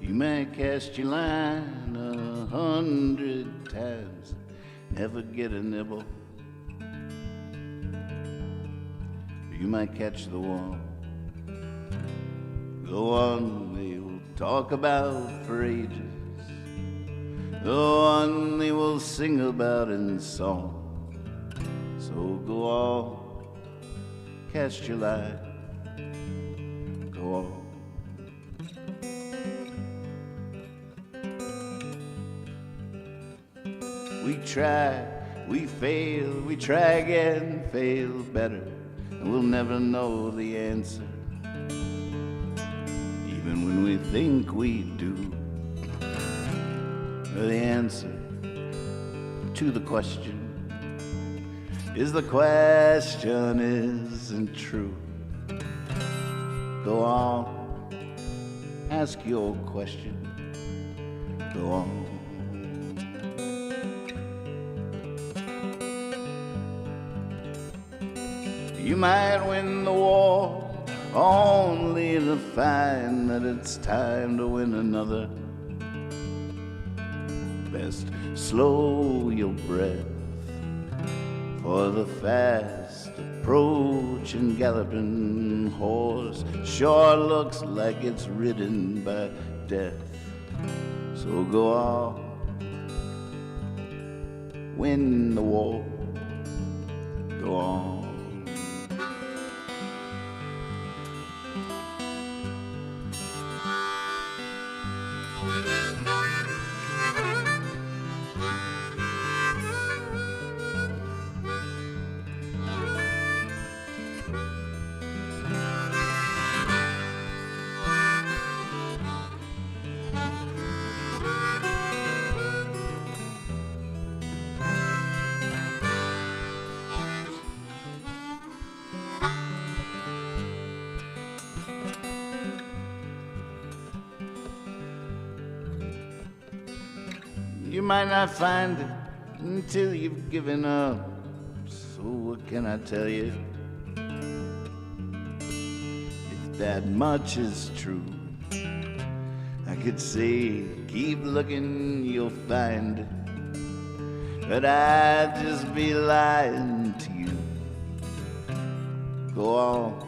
You might cast your line 100 times, never get a nibble. You might catch the one, the one they will talk about for ages, the one they will sing about in song. So go on, cast your line, go on. We try, we fail, we try again, fail better, and we'll never know the answer. Even when we think we do, the answer to the question is the question isn't true. Go on, ask your question, go on. You might win the war only to find that it's time to win another. Best slow your breath for the fast approaching galloping horse sure looks like it's ridden by death. So go on, win the war, go on. You might not find it until you've given up. So what can I tell you? If that much is true, I could say, keep looking, you'll find it. But I'd just be lying to you. Go on,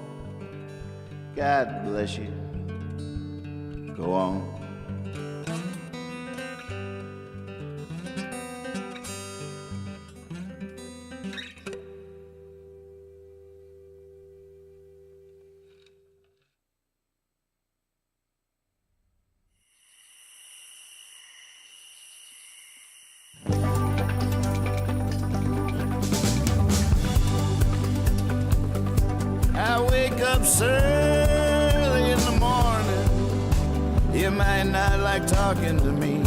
God bless you. Go on. Early in the morning, you might not like talking to me.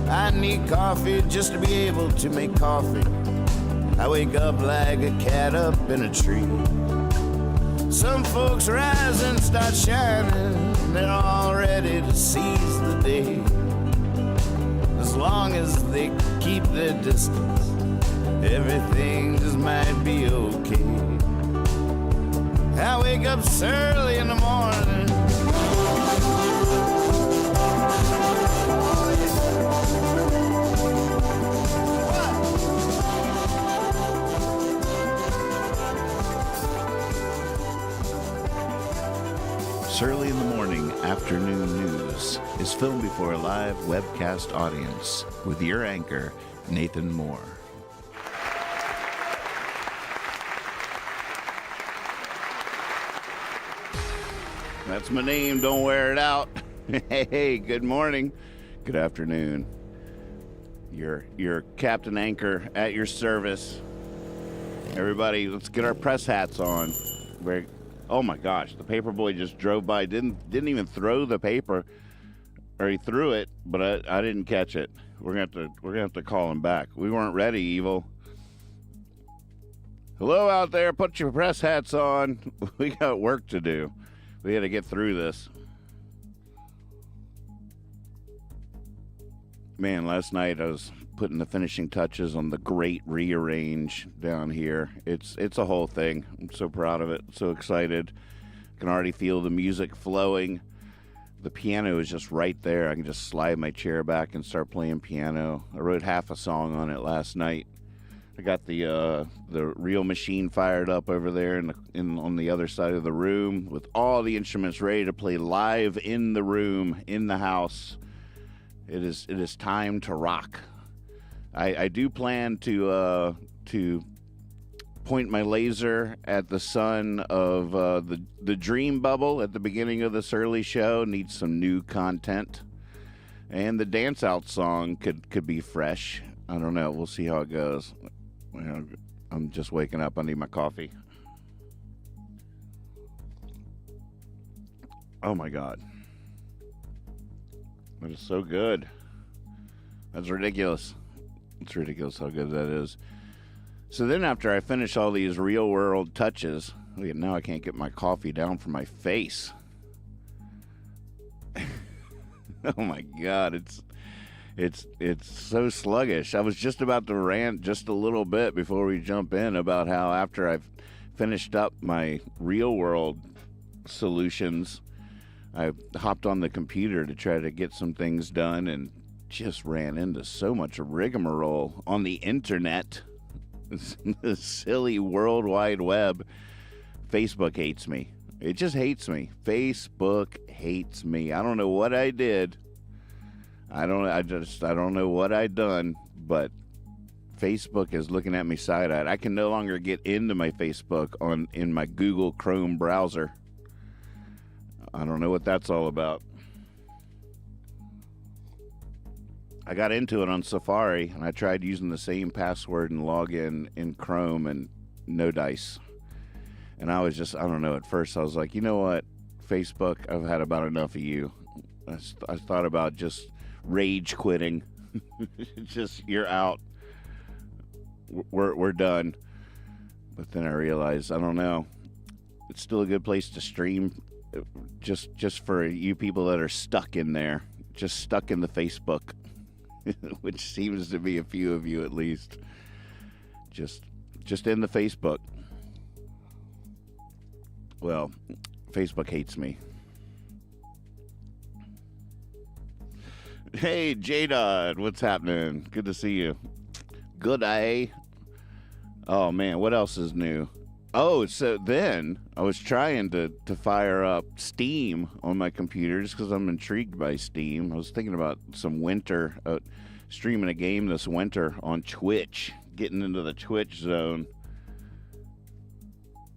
I need coffee just to be able to make coffee. I wake up like a cat up in a tree. Some folks rise and start shining, they're all ready to seize the day. As long as they keep their distance, everything just might be okay. I wake up early in the morning. Early in the Morning Afternoon News is filmed before a live webcast audience with your anchor, Nathan Moore. That's my name, don't wear it out. Hey, good morning, good afternoon. Your Captain Anchor at your service. Everybody, let's get our press hats on. Oh my gosh, the paper boy just drove by, didn't even throw the paper, or he threw it, but I didn't catch it. We're gonna have to call him back. We weren't ready, Evil. Hello out there, put your press hats on. We got work to do. We got to get through this. Man, last night I was putting the finishing touches on the great rearrange down here. It's a whole thing. I'm so proud of it. So excited. Can already feel the music flowing. the piano is just right there. I can just slide my chair back and start playing piano. I wrote half a song on it last night. I got the real machine fired up over there on the other side of the room with all the instruments ready to play live in the room, in the house. It is time to rock. I do plan to point my laser at the sun of the dream bubble at the beginning of this early show. Needs some new content, and the dance out song could be fresh. I don't know. We'll see how it goes. I'm just waking up. I need my coffee. Oh my God, that is so good. That's ridiculous. It's ridiculous how good that is. So then after I finish all these real world touches, now I can't get my coffee down from my face. Oh my God, it's so sluggish. I was just about to rant just a little bit before we jump in about how after I've finished up my real world solutions, I hopped on the computer to try to get some things done and just ran into so much rigmarole on the internet. The silly World Wide Web. Facebook hates me. It just hates me. Facebook hates me. I don't know what I did. I don't know what I done, but Facebook is looking at me side-eyed. I can no longer get into my Facebook in my Google Chrome browser. I don't know what that's all about. I got into it on Safari, and I tried using the same password and login in Chrome, and no dice. And I don't know, at first I was like, you know what, Facebook, I've had about enough of you. I thought about just rage quitting. Just, you're out. We're done. But then I realized, I don't know, it's still a good place to stream, just for you people that are stuck in there, just stuck in the Facebook. Which seems to be a few of you at least. Just in the Facebook. Well, Facebook hates me. Hey, J-Dod, what's happening? Good to see you. Good day. Oh man, what else is new? Oh, so then I was trying to fire up Steam on my computer just because I'm intrigued by Steam. I was thinking about some winter, streaming a game this winter on Twitch, getting into the Twitch zone.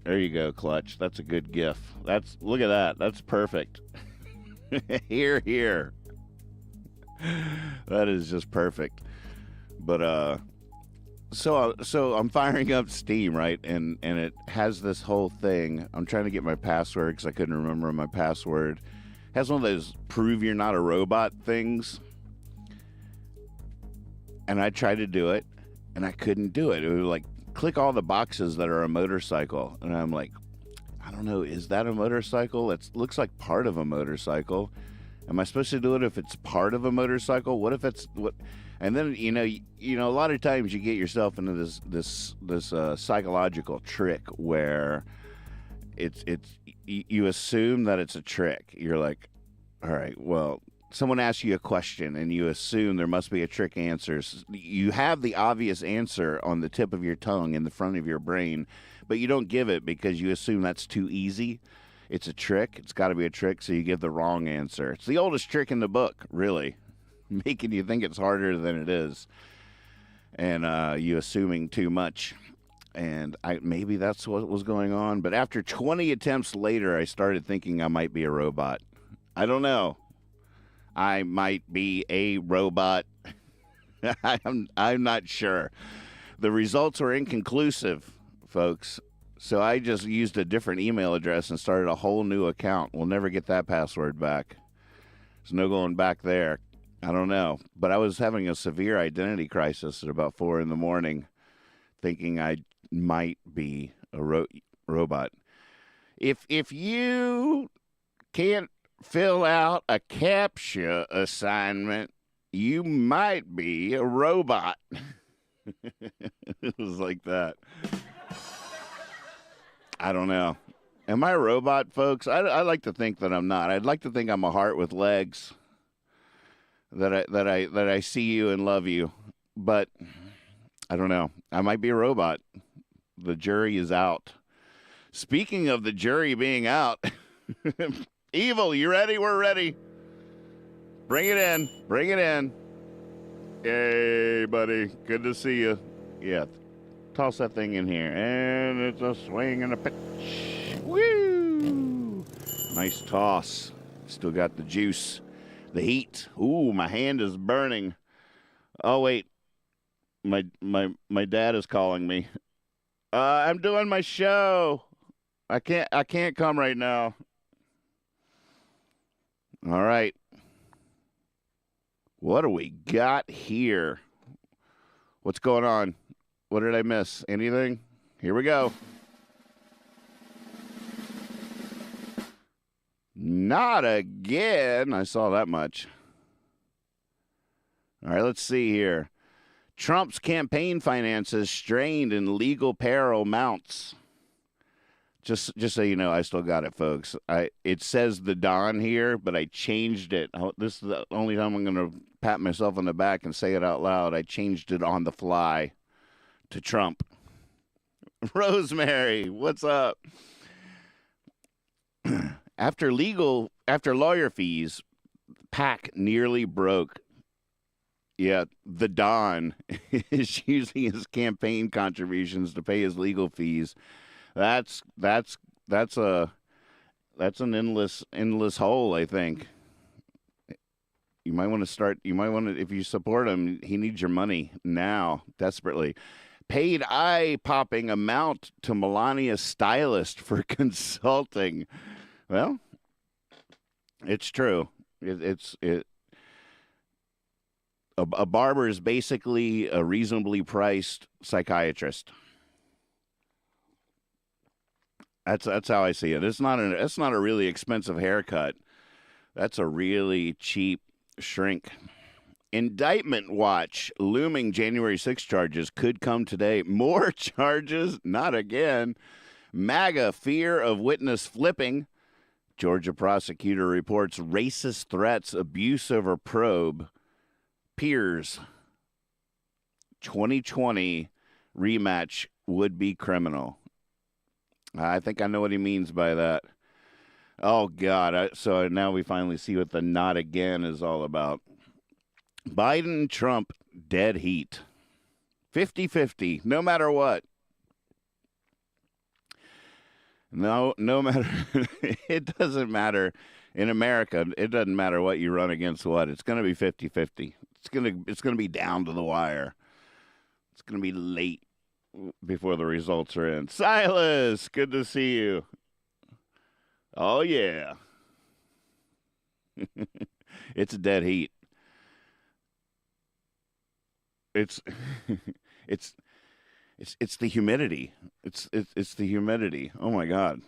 There you go, Clutch. That's a good gif. Look at that. That's perfect. Here. That is just perfect. But So I'm firing up Steam, right? And it has this whole thing. I'm trying to get my password because I couldn't remember my password. It has one of those prove you're not a robot things. And I tried to do it, and I couldn't do it. It was like, click all the boxes that are a motorcycle. And I'm like, I don't know, is that a motorcycle? It looks like part of a motorcycle. Am I supposed to do it if it's part of a motorcycle? What if it's what? And then you know, a lot of times you get yourself into this psychological trick where you assume that it's a trick. You're like, all right, well, someone asks you a question and you assume there must be a trick answer. You have the obvious answer on the tip of your tongue in the front of your brain, but you don't give it because you assume that's too easy. It's a trick. It's got to be a trick, so you give the wrong answer. It's the oldest trick in the book, really. Making you think it's harder than it is, and you assuming too much, and maybe that's what was going on. But after 20 attempts later, I started thinking I might be a robot. I don't know. I might be a robot. I'm not sure. The results were inconclusive, folks. So I just used a different email address and started a whole new account. We'll never get that password back. There's no going back there. I don't know, but I was having a severe identity crisis at about 4 a.m, thinking I might be a robot. If you can't fill out a CAPTCHA assignment, you might be a robot. It was like that. I don't know. Am I a robot, folks? I like to think that I'm not. I'd like to think I'm a heart with legs. That I see you and love you, but I don't know. I might be a robot. The jury is out. Speaking of the jury being out, Evil, you ready? We're ready. Bring it in. Bring it in. Hey, buddy. Good to see you. Yeah. Toss that thing in here. And it's a swing and a pitch. Woo! Nice toss. Still got the juice. The heat. Ooh, my hand is burning. Oh, wait. My dad is calling me. I'm doing my show. I can't come right now. All right. What do we got here? What's going on? What did I miss? Anything? Here we go. Not again. I saw that much. All right, let's see here. Trump's campaign finances strained in legal peril mounts. Just so you know, I still got it, folks. It says the Don here, but I changed it. This is the only time I'm going to pat myself on the back and say it out loud. I changed it on the fly to Trump. Rosemary, what's up? After lawyer fees, PAC nearly broke. Yeah, the Don is using his campaign contributions to pay his legal fees. That's an endless hole, I think. You might want to if you support him, he needs your money now, desperately. Paid eye-popping amount to Melania's stylist for consulting. Well, it's true. A barber is basically a reasonably priced psychiatrist. That's how I see it. It's not a really expensive haircut. That's a really cheap shrink. Indictment watch. Looming January 6 charges could come today. More charges? Not again. MAGA fear of witness flipping. Georgia prosecutor reports racist threats, abuse over probe. Peers. 2020 rematch would be criminal. I think I know what he means by that. Oh, God. So now we finally see what the not again is all about. Biden, Trump, dead heat. 50-50, no matter what. No matter. It doesn't matter. In America, it doesn't matter what you run against what. It's going to be 50-50. It's going to be down to the wire. It's going to be late before the results are in. Silas, good to see you. Oh, yeah. It's a dead heat. It's the humidity. It's the humidity. Oh my God.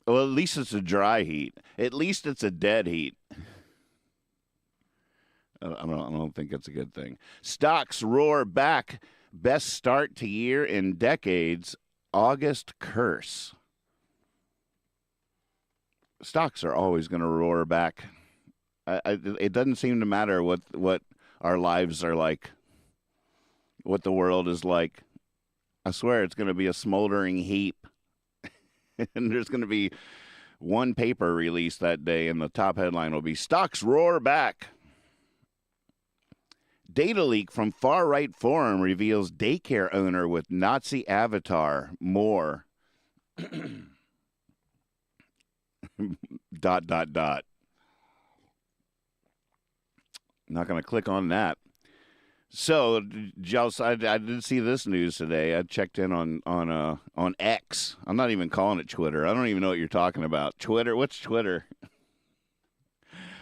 Well, at least it's a dry heat. At least it's a dead heat. I don't think that's a good thing. Stocks roar back. Best start to year in decades. August curse. Stocks are always going to roar back. It doesn't seem to matter what our lives are like, what the world is like. I swear it's going to be a smoldering heap. And there's going to be one paper released that day, and the top headline will be, Stocks roar back. Data leak from far-right forum reveals daycare owner with Nazi avatar. More. ... Not going to click on that. So, Joss, I did see this news today. I checked in on X. I'm not even calling it Twitter. I don't even know what you're talking about. Twitter? What's Twitter?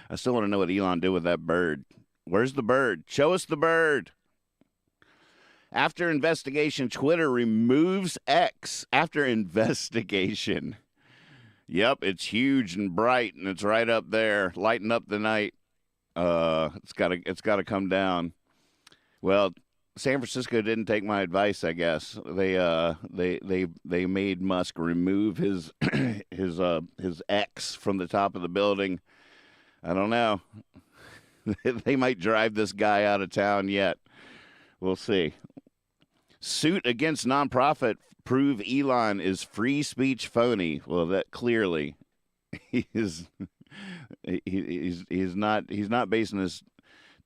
I still want to know what Elon did with that bird. Where's the bird? Show us the bird. After investigation, Twitter removes X. After investigation. Yep, it's huge and bright, and it's right up there, lighting up the night. It's got to come down. Well, San Francisco didn't take my advice. I guess they made Musk remove his his X from the top of the building. I don't know. They might drive this guy out of town yet. We'll see. Suit against nonprofit prove Elon is free speech phony. Well, that clearly he is. He's not basing his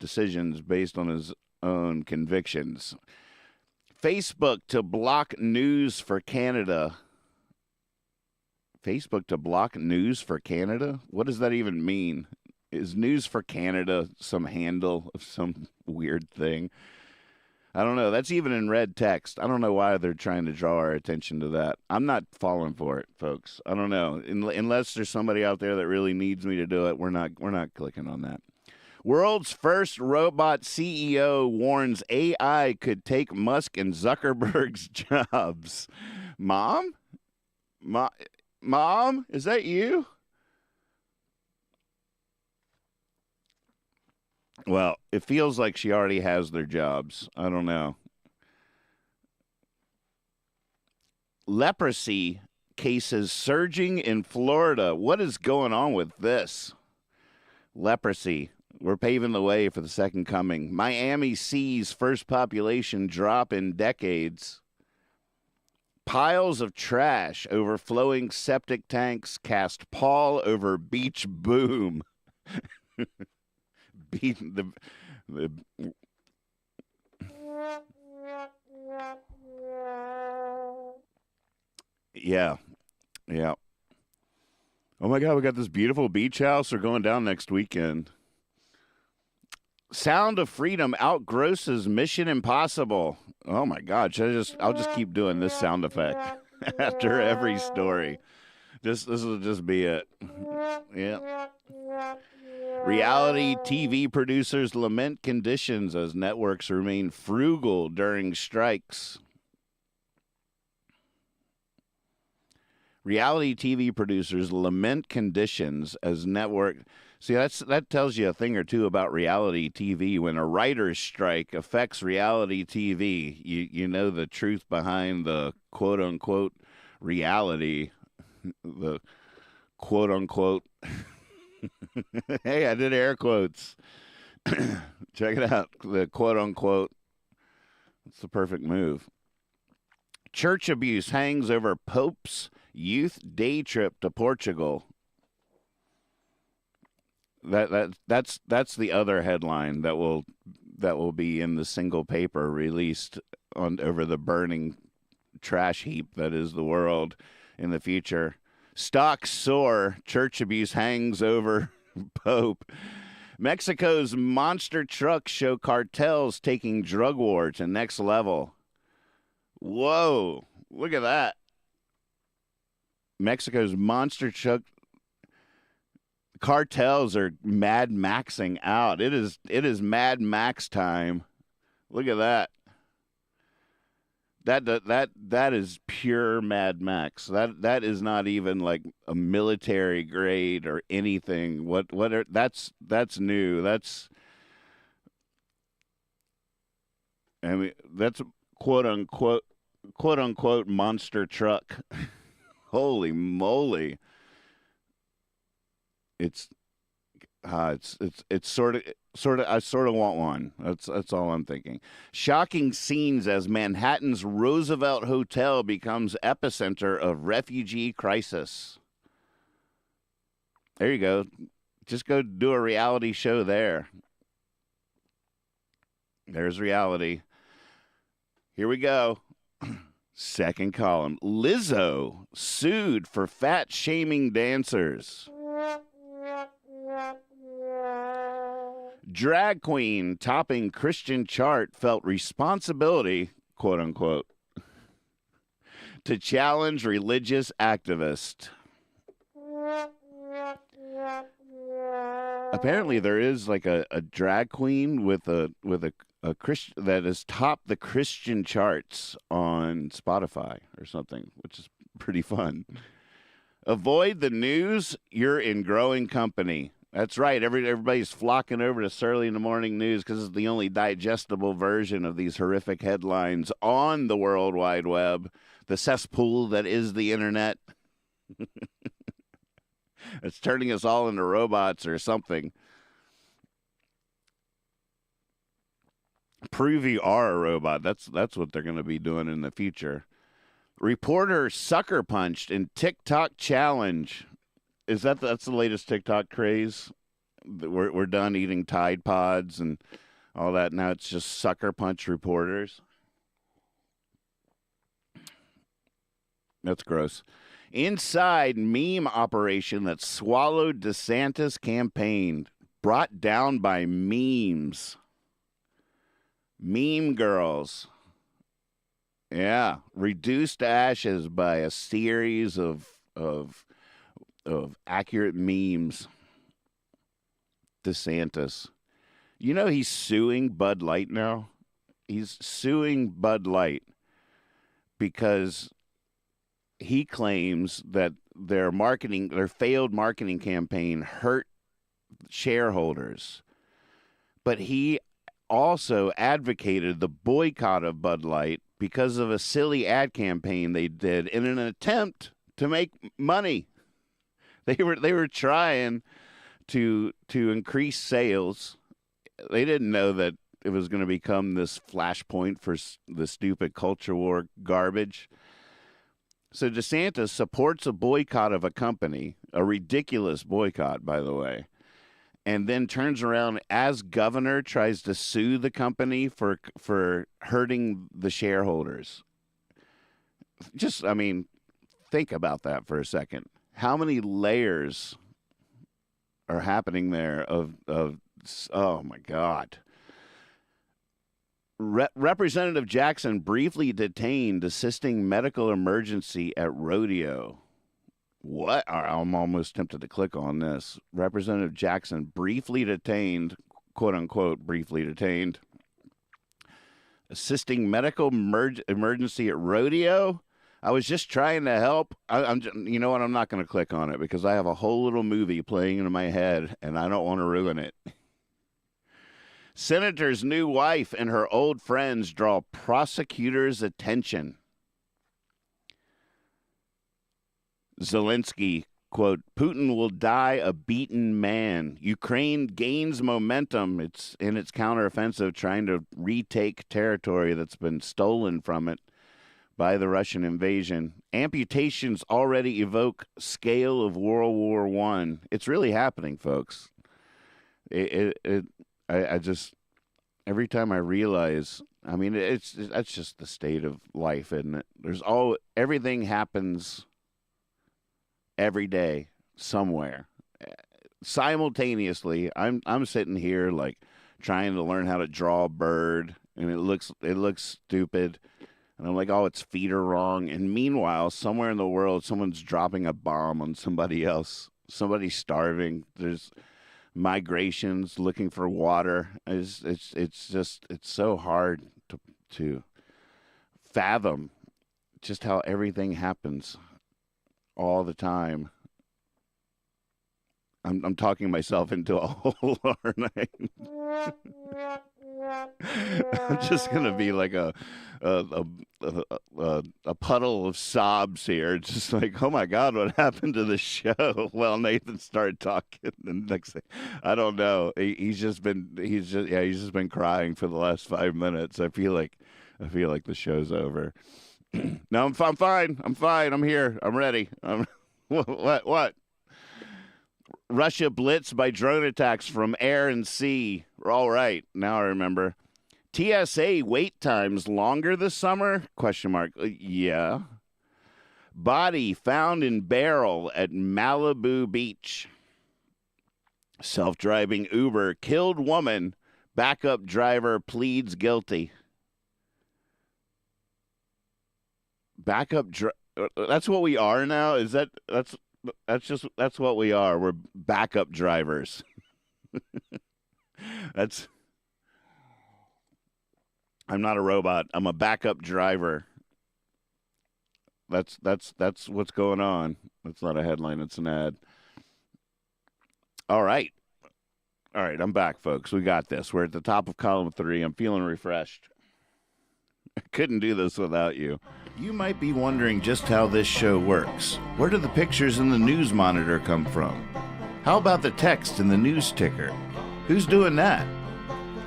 decisions based on his own convictions. Facebook to block news for Canada. Facebook to block news for Canada? What does that even mean? Is News for Canada some handle of some weird thing? I don't know. That's even in red text. I don't know why they're trying to draw our attention to that. I'm not falling for it, folks. I don't know. Unless there's somebody out there that really needs me to do it, we're not clicking on that. World's first robot CEO warns AI could take Musk and Zuckerberg's jobs. Mom, is that you? Well, it feels like she already has their jobs. I don't know. Leprosy cases surging in Florida. What is going on with this? Leprosy. We're paving the way for the second coming. Miami sees first population drop in decades. Piles of trash overflowing septic tanks cast pall over beach boom. Yeah. Oh my God, we got this beautiful beach house. We're going down next weekend. Sound of Freedom outgrosses Mission Impossible. Oh my God, I'll just keep doing this sound effect after every story. This will just be it. Yeah. Reality TV producers lament conditions as networks remain frugal during strikes. Reality TV producers lament conditions as network. See, that tells you a thing or two about reality TV. When a writer's strike affects reality TV, you know the truth behind the quote unquote reality, the quote unquote. Hey, I did air quotes. Check it out. The quote unquote. It's the perfect move. Church abuse hangs over Pope's youth day trip to Portugal. That's the other headline that will be in the single paper released over the burning trash heap that is the world in the future. Stocks soar. Church abuse hangs over Pope. Mexico's monster trucks show cartels taking drug war to next level. Whoa, look at that. Mexico's monster truck cartels are Mad Maxing out. It is Mad Max time. Look at that. That is pure Mad Max. That is not even like a military grade or anything. That's new. That's quote unquote monster truck. Holy moly. It's sort of I sort of want one. That's all I'm thinking. Shocking scenes as Manhattan's Roosevelt Hotel becomes epicenter of refugee crisis. There you go. Just go do a reality show there. There's reality. Here we go. Second column. Lizzo sued for fat shaming dancers. Drag queen topping Christian chart felt responsibility, quote unquote, to challenge religious activist. Apparently there is like a drag queen with a Christian that has topped the Christian charts on Spotify or something, which is pretty fun. Avoid the news, you're in growing company. That's right. Everybody's flocking over to Surly in the Morning News because it's the only digestible version of these horrific headlines on the World Wide Web, the cesspool that is the internet. It's turning us all into robots or something. Prove you are a robot. That's what they're going to be doing in the future. Reporter sucker punched in TikTok challenge. That's the latest TikTok craze? We're done eating Tide Pods and all that. Now it's just sucker punch reporters. That's gross. Inside meme operation that swallowed DeSantis campaign, brought down by memes. Meme girls. Yeah, reduced to ashes by a series of accurate memes. DeSantis. You know he's suing Bud Light now? He's suing Bud Light because he claims that their failed marketing campaign hurt shareholders. But he also advocated the boycott of Bud Light because of a silly ad campaign they did in an attempt to make money. They were trying to increase sales. They didn't know that it was going to become this flashpoint for the stupid culture war garbage. So DeSantis supports a boycott of a company, a ridiculous boycott, by the way, and then turns around as governor, tries to sue the company for hurting the shareholders. Think about that for a second. How many layers are happening there of oh my God. Representative Jackson briefly detained assisting medical emergency at rodeo. What? I'm almost tempted to click on this. Representative Jackson briefly detained, quote unquote, briefly detained, assisting medical emergency at rodeo. I was just trying to help. You know what? I'm not going to click on it because I have a whole little movie playing in my head and I don't want to ruin it. Senator's new wife and her old friends draw prosecutors' attention. Zelensky, quote, Putin will die a beaten man. Ukraine gains momentum. It's in its counteroffensive trying to retake territory that's been stolen from it by the Russian invasion. Amputations already evoke scale of World War I. It's really happening, folks. I just, every time I realize, that's just the state of life, isn't it? Everything happens every day somewhere. Simultaneously, I'm sitting here like trying to learn how to draw a bird, and it looks stupid. And I'm like, oh, its feet are wrong. And meanwhile, somewhere in the world, someone's dropping a bomb on somebody else. Somebody's starving. There's migrations looking for water. It's so hard to fathom just how everything happens all the time. I'm talking myself into a hole, aren't I? I'm just gonna be like a puddle of sobs here, just like, oh my God, what happened to the show? Well, Nathan started talking, and next thing, I don't know. He's just been crying for the last 5 minutes. I feel like the show's over. No, I'm fine. I'm here. I'm ready. What? Russia blitzed by drone attacks from air and sea. All right, now I remember. TSA wait times longer this summer? ? Yeah. Body found in barrel at Malibu Beach. Self-driving Uber killed woman. Backup driver pleads guilty. That's what we are now? That's what we are. We're backup drivers. I'm not a robot. I'm a backup driver. That's what's going on. That's not a headline. It's an ad. All right. All right, I'm back, folks. We got this. We're at the top of column 3. I'm feeling refreshed. I couldn't do this without you. You might be wondering just how this show works. Where do the pictures in the news monitor come from? How about the text in the news ticker? Who's doing that?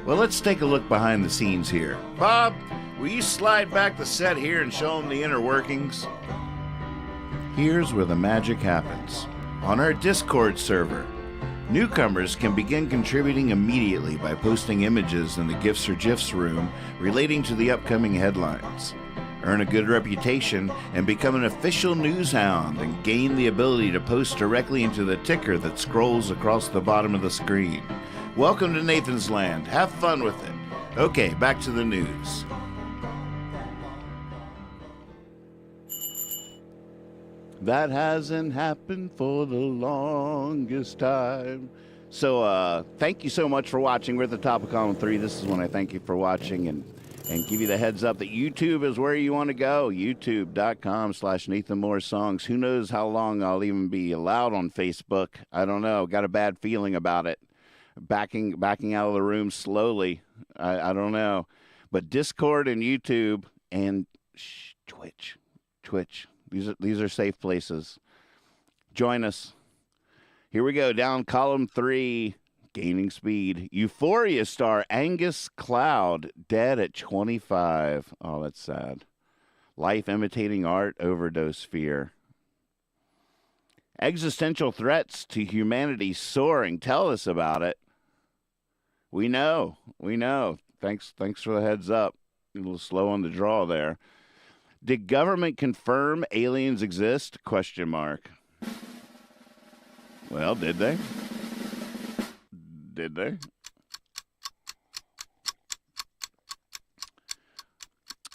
Well, let's take a look behind the scenes here. Bob, will you slide back the set here and show them the inner workings? Here's where the magic happens. On our Discord server, newcomers can begin contributing immediately by posting images in the GIFs or GIFs room relating to the upcoming headlines. Earn a good reputation and become an official news hound and gain the ability to post directly into the ticker that scrolls across the bottom of the screen. Welcome to Nathan's Land. Have fun with it. Okay, back to the news. That hasn't happened for the longest time. So, thank you so much for watching. We're at the top of column 3. This is when I thank you for watching and give you the heads up that YouTube is where you want to go. YouTube.com/Nathan Moore Songs. Who knows how long I'll even be allowed on Facebook. I don't know. Got a bad feeling about it. Backing out of the room slowly. I don't know. But Discord and YouTube and Twitch. These are safe places. Join us. Here we go. Down column 3. Gaining speed. Euphoria star Angus Cloud dead at 25. Oh, that's sad. Life imitating art, overdose fear. Existential threats to humanity soaring. Tell us about it. We know. Thanks for the heads up. A little slow on the draw there. Did government confirm aliens exist? ? Well, did they? Did they?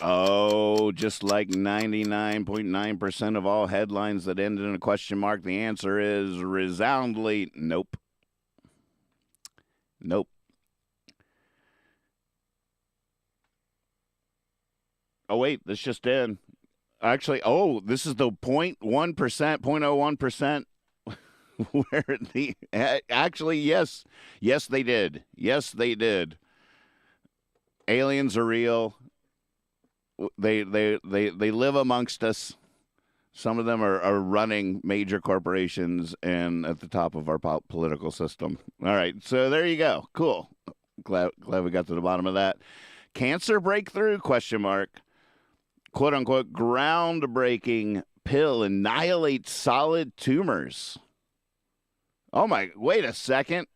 Oh, just like 99.9% of all headlines that end in a question mark, the answer is resoundingly nope. Nope. Oh, wait, this just in. Actually, this is the 0.1%, 0.01%. Where actually, yes, they did. Yes, they did. Aliens are real. They live amongst us. Some of them are running major corporations and at the top of our political system. All right, so there you go. Cool. Glad we got to the bottom of that. Cancer breakthrough? ? Quote unquote groundbreaking pill annihilates solid tumors. Oh my, wait a second.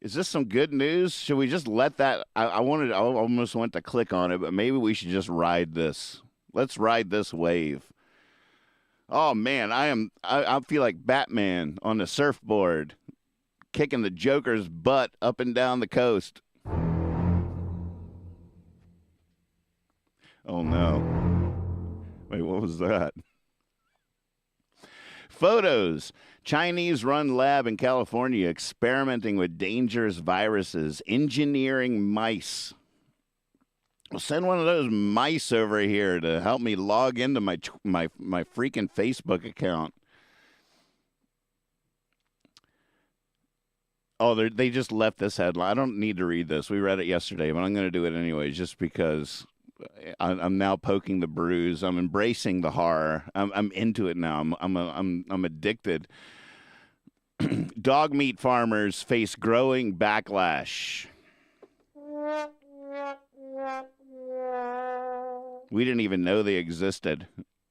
Is this some good news? Should we just let that? I almost went to click on it, but maybe we should just ride this. Let's ride this wave. Oh man, I feel like Batman on the surfboard, kicking the Joker's butt up and down the coast. Oh no. Wait, what was that? Photos. Chinese-run lab in California experimenting with dangerous viruses, engineering mice. Well, send one of those mice over here to help me log into my freaking Facebook account. Oh, they just left this headline. I don't need to read this. We read it yesterday, but I'm going to do it anyway, just because I'm now poking the bruise. I'm embracing the horror. I'm into it now. I'm addicted. Dog meat farmers face growing backlash. We didn't even know they existed.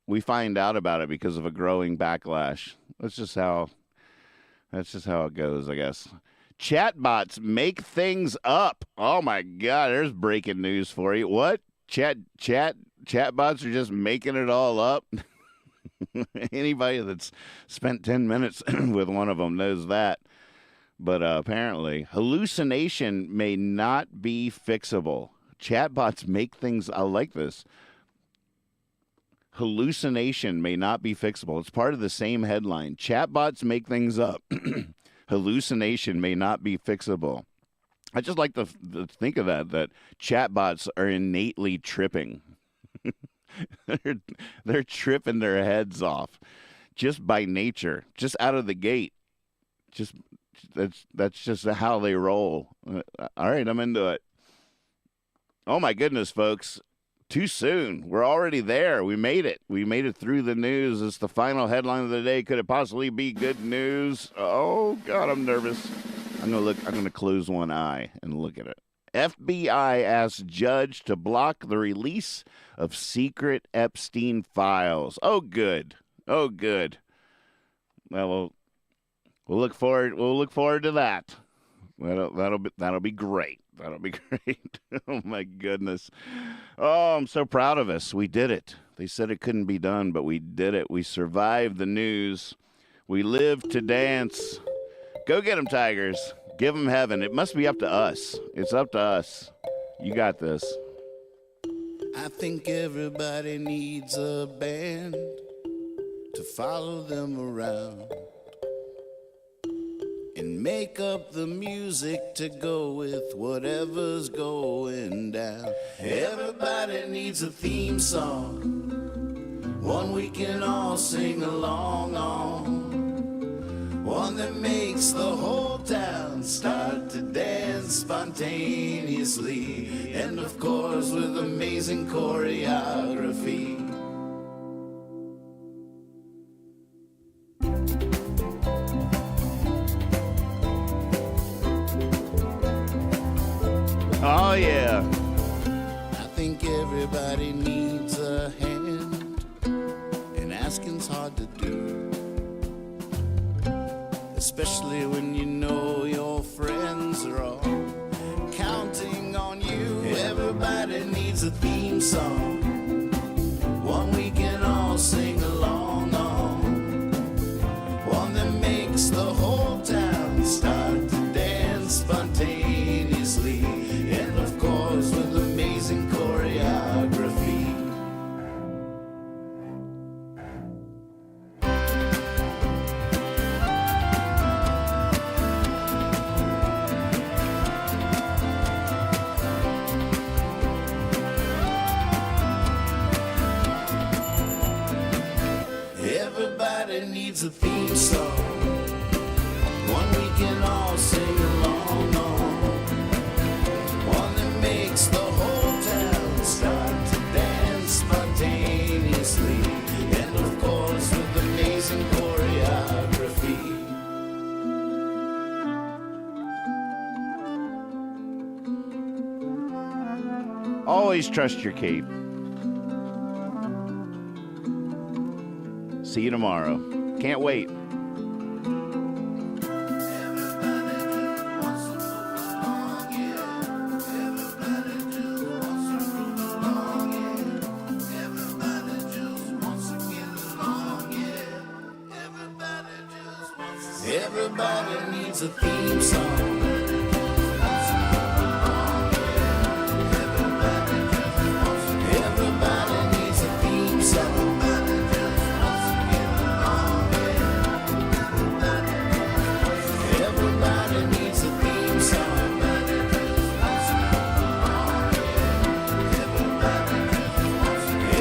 We find out about it because of a growing backlash. That's just how it goes, I guess. Chatbots make things up. Oh my God, there's breaking news for you. What? Chatbots are just making it all up. Anybody that's spent 10 minutes with one of them knows that. But apparently, hallucination may not be fixable. Chatbots make things. I like this. Hallucination may not be fixable. It's part of the same headline. Chatbots make things up. Hallucination may not be fixable. I just like to think of that chatbots are innately tripping. They're tripping their heads off just by nature, just out of the gate. Just That's just how they roll. All right, I'm into it. Oh my goodness, folks. Too soon. We're already there. We made it. We made it through the news. It's the final headline of the day. Could it possibly be good news? Oh God, I'm nervous. I'm gonna close one eye and look at it. FBI asks judge to block the release of secret Epstein files. Oh good. Oh good. Well, we'll look forward. We'll look forward to that. That'll be great. That'll be great. Oh my goodness. Oh, I'm so proud of us. We did it. They said it couldn't be done, but we did it. We survived the news. We lived to dance. Go get them, Tigers. Give them heaven. It must be up to us. It's up to us. You got this. I think everybody needs a band to follow them around and make up the music to go with whatever's going down. Everybody needs a theme song, one we can all sing along on, one that makes the whole town start to dance spontaneously, and of course with amazing choreography. Oh, yeah. I think everybody needs a hand, and asking's hard to do, especially when you know your friends are all counting on you. Everybody needs a theme song, one we can all sing along on, one that makes the whole town start to dance spontaneously, and of course with amazing choreography. Everybody needs a theme song, one we can all sing along on, one that makes the whole town start to dance spontaneously, and of course with amazing choreography. Always trust your cape. See you tomorrow. Can't wait. Everybody needs a theme song. Everybody needs a theme song. Everybody needs a theme song.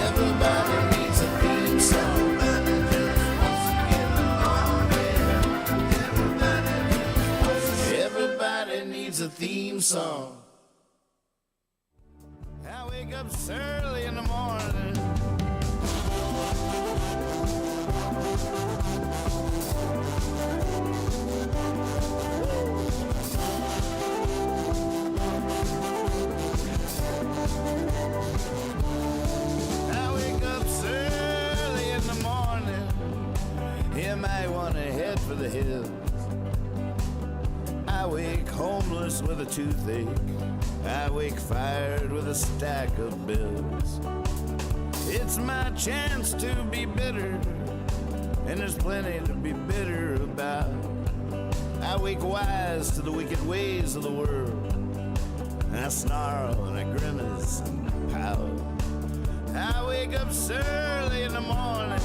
Everybody needs a theme song. Everybody needs a theme song. I wake up early in the morning. I wake up early in the morning. You might want to head for the hills. I wake homeless with a toothache. I wake fired with a stack of bills. It's my chance to be bitter, and there's plenty to be bitter about. I wake wise to the wicked ways of the world, and I snarl and I grimace and pout. I wake up early in the morning.